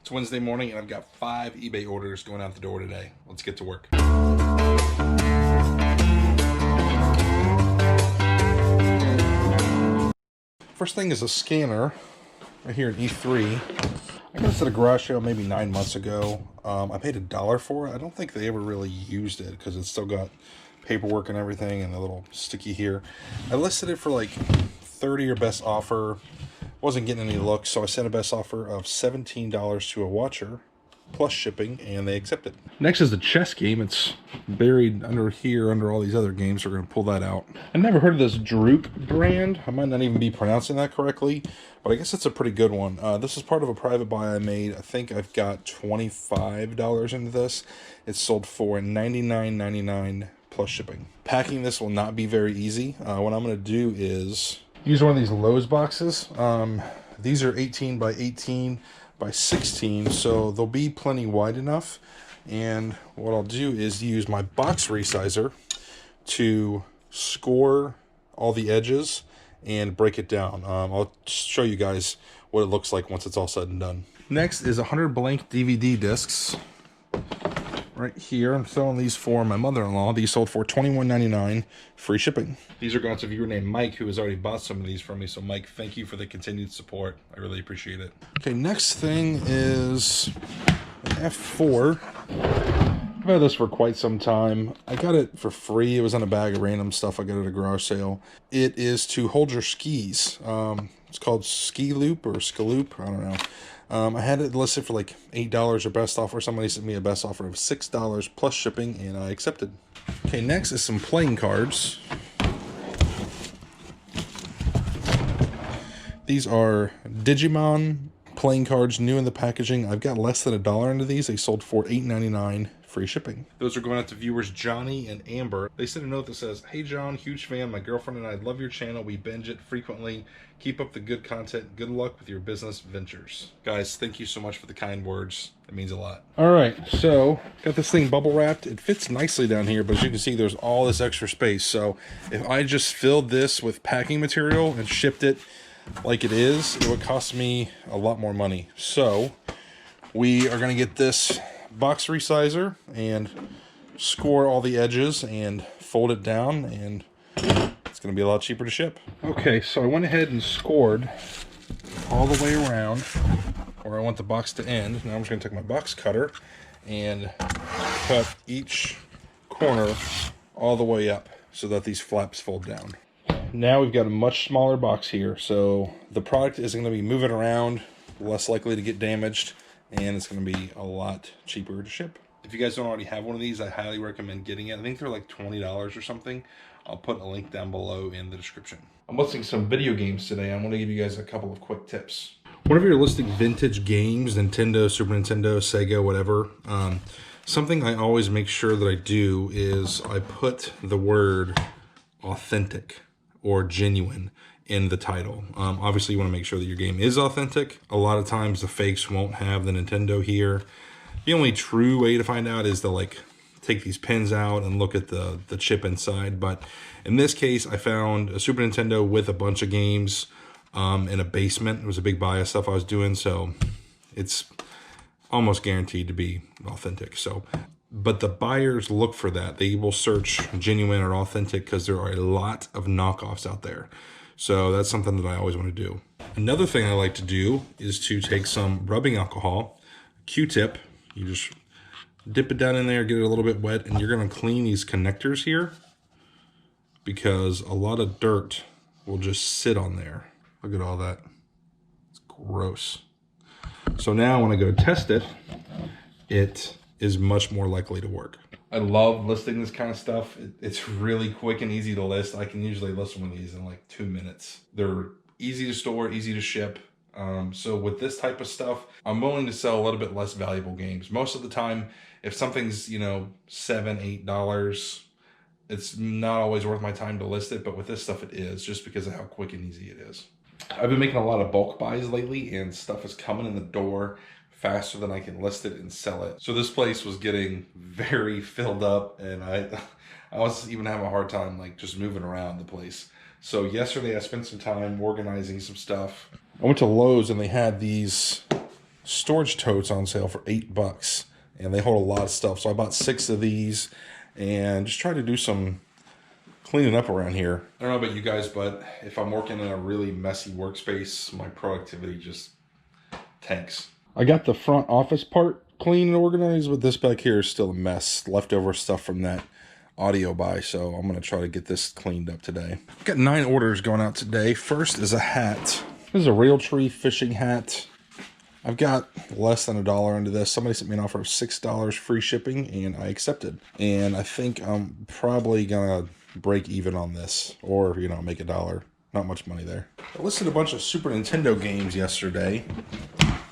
It's Wednesday morning and I've got 5 eBay orders going out the door today. Let's get to work. First thing is a scanner right here at E3. I got this at a garage sale maybe 9 months ago. I paid $1 for it. I don't think they ever really used it because it's still got paperwork and everything and a little sticky here. I listed it for like 30 or best offer. Wasn't getting any looks, so I sent a best offer of $17 to a watcher plus shipping, and they accepted. Next is the chess game. It's buried under here under all these other games. We're going to pull that out. I never heard of this Droop brand. I might not even be pronouncing that correctly, but I guess it's a pretty good one. This is part of a private buy I made. I think I've got $25 into this. It's sold for $99.99 plus shipping. Packing this will not be very easy. What I'm going to do is use one of these Lowe's boxes. These are 18 by 18 by 16, so they'll be plenty wide enough. And what I'll do is use my box resizer to score all the edges and break it down. I'll show you guys what it looks like once it's all said and done. Next is 100 blank DVD discs. Right here, I'm selling these for my mother-in-law. These sold for $21.99, free shipping. These are going to a viewer named Mike, who has already bought some of these from me. So Mike, thank you for the continued support. I really appreciate it. Okay, next thing is an F4. I've had this for quite some time. I got it for free. It was in a bag of random stuff I got at a garage sale. It is to hold your skis. It's called Ski Loop or Skaloop. I don't know. I had it listed for like $8 or best offer. Somebody sent me a best offer of $6 plus shipping, and I accepted. Okay, next is some playing cards. These are Digimon playing cards, new in the packaging. I've got less than $1 into these. They sold for $8.99. Free shipping. Those are going out to viewers Johnny and Amber. They sent a note that says, "Hey John, huge fan. My girlfriend and I love your channel. We binge it frequently. Keep up the good content. Good luck with your business ventures." Guys, thank you so much for the kind words. It means a lot. All right, so got this thing bubble wrapped. It fits nicely down here, but as you can see, there's all this extra space. So if I just filled this with packing material and shipped it like it is, it would cost me a lot more money. So we are going to get this box resizer and score all the edges and fold it down, and it's going to be a lot cheaper to ship. Okay, so I went ahead and scored all the way around where I want the box to end. Now I'm just going to take my box cutter and cut each corner all the way up so that these flaps fold down. Now we've got a much smaller box here, so the product is going to be moving around, less likely to get damaged, and it's going to be a lot cheaper to ship. If you guys don't already have one of these, I highly recommend getting it. I think they're like $20 or something. I'll put a link down below in the description. I'm listing some video games today. I'm going to give you guys a couple of quick tips. Whenever you're listing vintage games, Nintendo, Super Nintendo, Sega, whatever, something I always make sure that I do is I put the word authentic or genuine in the title. Obviously you want to make sure that your game is authentic. A lot of times the fakes won't have the Nintendo here. The only true way to find out is to like take these pins out and look at the chip inside. But in this case, I found a Super Nintendo with a bunch of games in a basement. It was a big buy of stuff I was doing, so it's almost guaranteed to be authentic. So, but the buyers look for that. They will search genuine or authentic because there are a lot of knockoffs out there. So that's something that I always want to do. Another thing I like to do is to take some rubbing alcohol, Q-tip. You just dip it down in there, get it a little bit wet, and you're going to clean these connectors here because a lot of dirt will just sit on there. Look at all that. It's gross. So now when I go test it, it is much more likely to work. I love listing this kind of stuff. It's really quick and easy to list. I can usually list one of these in like 2 minutes. They're easy to store, easy to ship. So with this type of stuff, I'm willing to sell a little bit less valuable games. Most of the time, if something's, you know, $7, $8, it's not always worth my time to list it. But with this stuff, it is, just because of how quick and easy it is. I've been making a lot of bulk buys lately, and stuff is coming in the door faster than I can list it and sell it. So this place was getting very filled up, and I was even having a hard time like just moving around the place. So yesterday I spent some time organizing some stuff. I went to Lowe's and they had these storage totes on sale for $8, and they hold a lot of stuff. So I bought 6 of these and just try to do some cleaning up around here. I don't know about you guys, but if I'm working in a really messy workspace, my productivity just tanks. I got the front office part clean and organized, but this back here is still a mess. Leftover stuff from that audio buy, so I'm going to try to get this cleaned up today. I've got 9 orders going out today. First is a hat. This is a Realtree fishing hat. I've got less than $1 into this. Somebody sent me an offer of $6 free shipping, and I accepted. And I think I'm probably going to break even on this, or, you know, make $1. Not much money there. I listed a bunch of Super Nintendo games yesterday,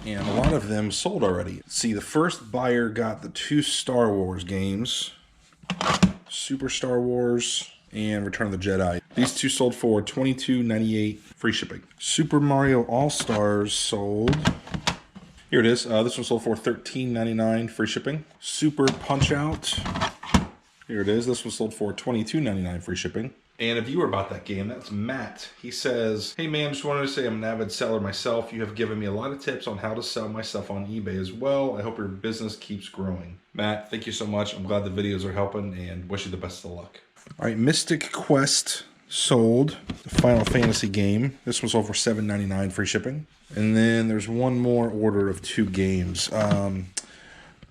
and a lot of them sold already. See, the first buyer got the 2 Star Wars games, Super Star Wars and Return of the Jedi. These 2 sold for $22.98 free shipping. Super Mario All-Stars sold. Here it is. This one sold for $13.99 free shipping. Super Punch-Out. Here it is. This one sold for $22.99 free shipping. And a viewer bought that game. That's Matt. He says, "Hey man, just wanted to say I'm an avid seller myself. You have given me a lot of tips on how to sell my stuff on eBay as well. I hope your business keeps growing." Matt, thank you so much. I'm glad the videos are helping and wish you the best of luck. All right, Mystic Quest sold. The Final Fantasy game. This one sold for $7.99 free shipping. And then there's one more order of 2 games.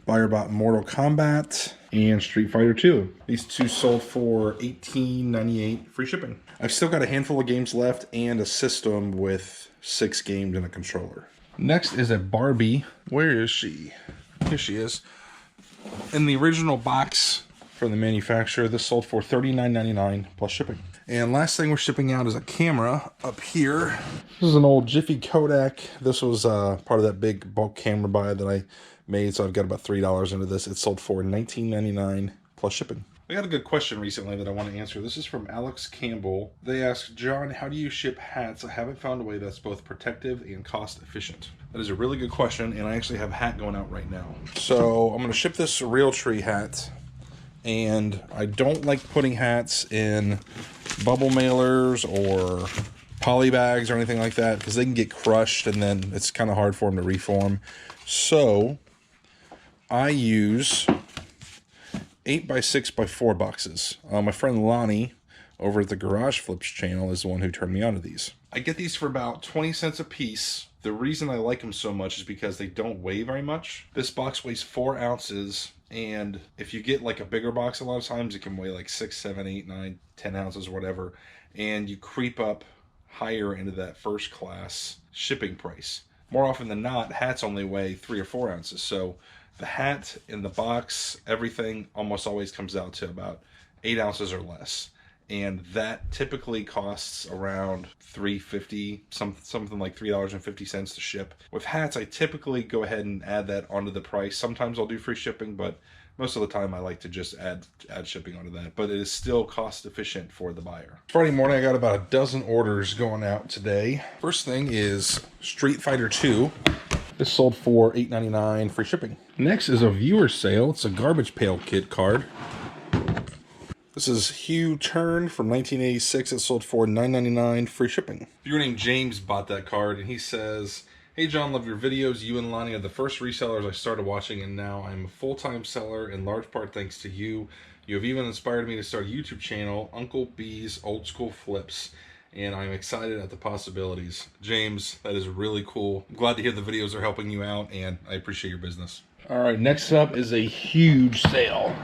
Buyer bought Mortal Kombat and Street Fighter 2. These 2 sold for $18.98 free shipping. I've still got a handful of games left and a system with 6 games and a controller. Next is a Barbie. Where is she? Here she is. In the original box from the manufacturer, this sold for $39.99 plus shipping. And last thing we're shipping out is a camera up here. This is an old Jiffy Kodak. This was part of that big bulk camera buy that I made, so I've got about $3 into this. It sold for $19.99 plus shipping. I got a good question recently that I want to answer. This is from Alex Campbell. They asked, "John, how do you ship hats? I haven't found a way that's both protective and cost efficient." That is a really good question, and I actually have a hat going out right now. So I'm going to ship this Realtree hat, and I don't like putting hats in bubble mailers or poly bags or anything like that because they can get crushed and then it's kind of hard for them to reform. So I use 8x6x4 boxes. My friend Lonnie over at the Garage Flips channel is the one who turned me on to these. I get these for about 20 cents a piece. The reason I like them so much is because they don't weigh very much. This box weighs 4 ounces, and if you get like a bigger box, a lot of times it can weigh like 6, 7, 8, 9, 10 ounces or whatever, and you creep up higher into that first class shipping price. More often than not, hats only weigh 3 or 4 ounces, so the hat in the box, everything almost always comes out to about 8 ounces or less. And that typically costs around $3.50, something like $3.50 to ship. With hats, I typically go ahead and add that onto the price. Sometimes I'll do free shipping, but most of the time I like to just add shipping onto that. But it is still cost efficient for the buyer. Friday morning, I got about a dozen orders going out today. First thing is Street Fighter 2. This sold for $8.99 free shipping. Next is a viewer sale. It's a Garbage Pail Kid card. This is Hugh Turn from 1986. It sold for $9.99 free shipping. Viewer named James bought that card, and he says, "Hey John, love your videos. You and Lonnie are the first resellers I started watching, and now I'm a full-time seller in large part thanks to you. You have even inspired me to start a YouTube channel, Uncle B's Old School Flips, and I'm excited at the possibilities." James, that is really cool. I'm glad to hear the videos are helping you out, and I appreciate your business. All right, next up is a huge sale.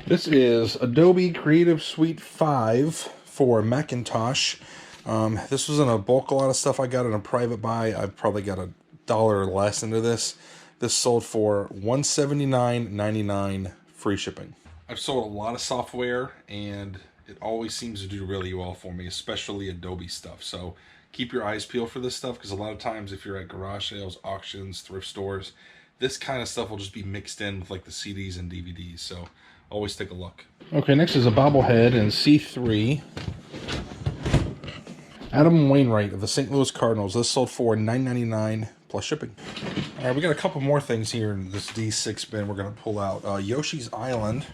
This is Adobe Creative Suite 5 for Macintosh. This was in a bulk. A lot of stuff I got in a private buy. I probably got $1 or less into this. This sold for $179.99 free shipping. I've sold a lot of software, and it always seems to do really well for me, especially Adobe stuff. So keep your eyes peeled for this stuff, because a lot of times if you're at garage sales, auctions, thrift stores, this kind of stuff will just be mixed in with like the CDs and DVDs. So always take a look. Okay, next is a bobblehead in C3. Adam Wainwright of the St. Louis Cardinals. This sold for $9.99 plus shipping. All right, we got a couple more things here in this D6 bin we're going to pull out. Yoshi's Island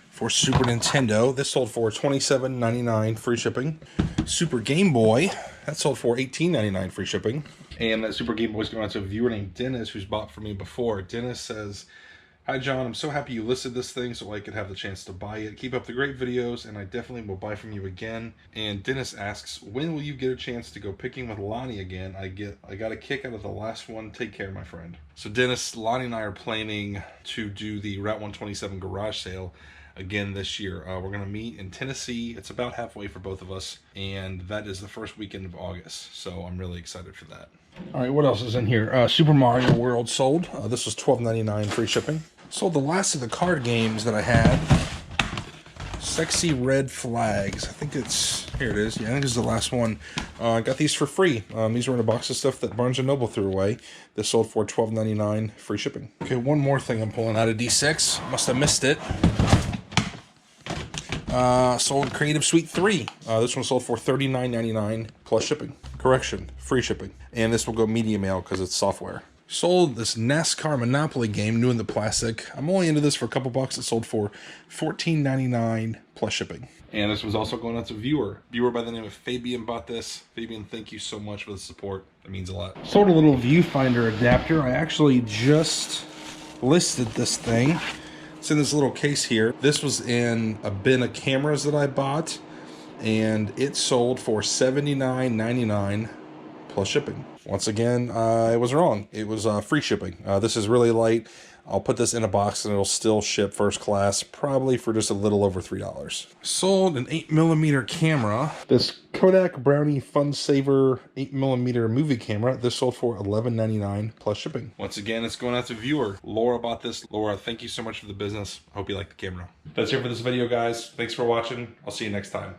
for Super Nintendo. This sold for $27.99 free shipping. Super Game Boy. That sold for $18.99 free shipping. And that Super Game Boy is going out to a viewer named Dennis, who's bought from me before. Dennis says, "Hi John, I'm so happy you listed this thing so I could have the chance to buy it. Keep up the great videos, and I definitely will buy from you again." And Dennis asks, "When will you get a chance to go picking with Lonnie again? I got a kick out of the last one. Take care, my friend." So Dennis, Lonnie and I are planning to do the Route 127 garage sale again this year. We're going to meet in Tennessee. It's about halfway for both of us, and that is the first weekend of August. So I'm really excited for that. All right, what else is in here? Super Mario World sold. This was $12.99 free shipping. Sold the last of the card games that I had. Sexy Red Flags. I think it's, here it is. Yeah, I think this is the last one. I got these for free. These were in a box of stuff that Barnes & Noble threw away. This sold for $12.99 free shipping. Okay, one more thing I'm pulling out of D6. Must have missed it. Sold Creative Suite 3. This one sold for $39.99 plus shipping. Correction, free shipping. And this will go media mail because it's software. Sold this NASCAR Monopoly game, new in the plastic. I'm only into this for a couple bucks. It sold for $14.99 plus shipping. And this was also going out to viewer. Viewer by the name of Fabian bought this. Fabian, thank you so much for the support. It means a lot. Sold a little viewfinder adapter. I actually just listed this thing. It's in this little case here. This was in a bin of cameras that I bought, and it sold for $79.99 plus shipping. Once again, I was wrong. It was free shipping. This is really light. I'll put this in a box and it'll still ship first class, probably for just a little over $3. Sold an 8mm camera. This Kodak Brownie Fun Saver 8mm movie camera. This sold for $11.99 plus shipping. Once again, it's going out to viewer. Laura bought this. Laura, thank you so much for the business. Hope you like the camera. That's it for this video, guys. Thanks for watching. I'll see you next time.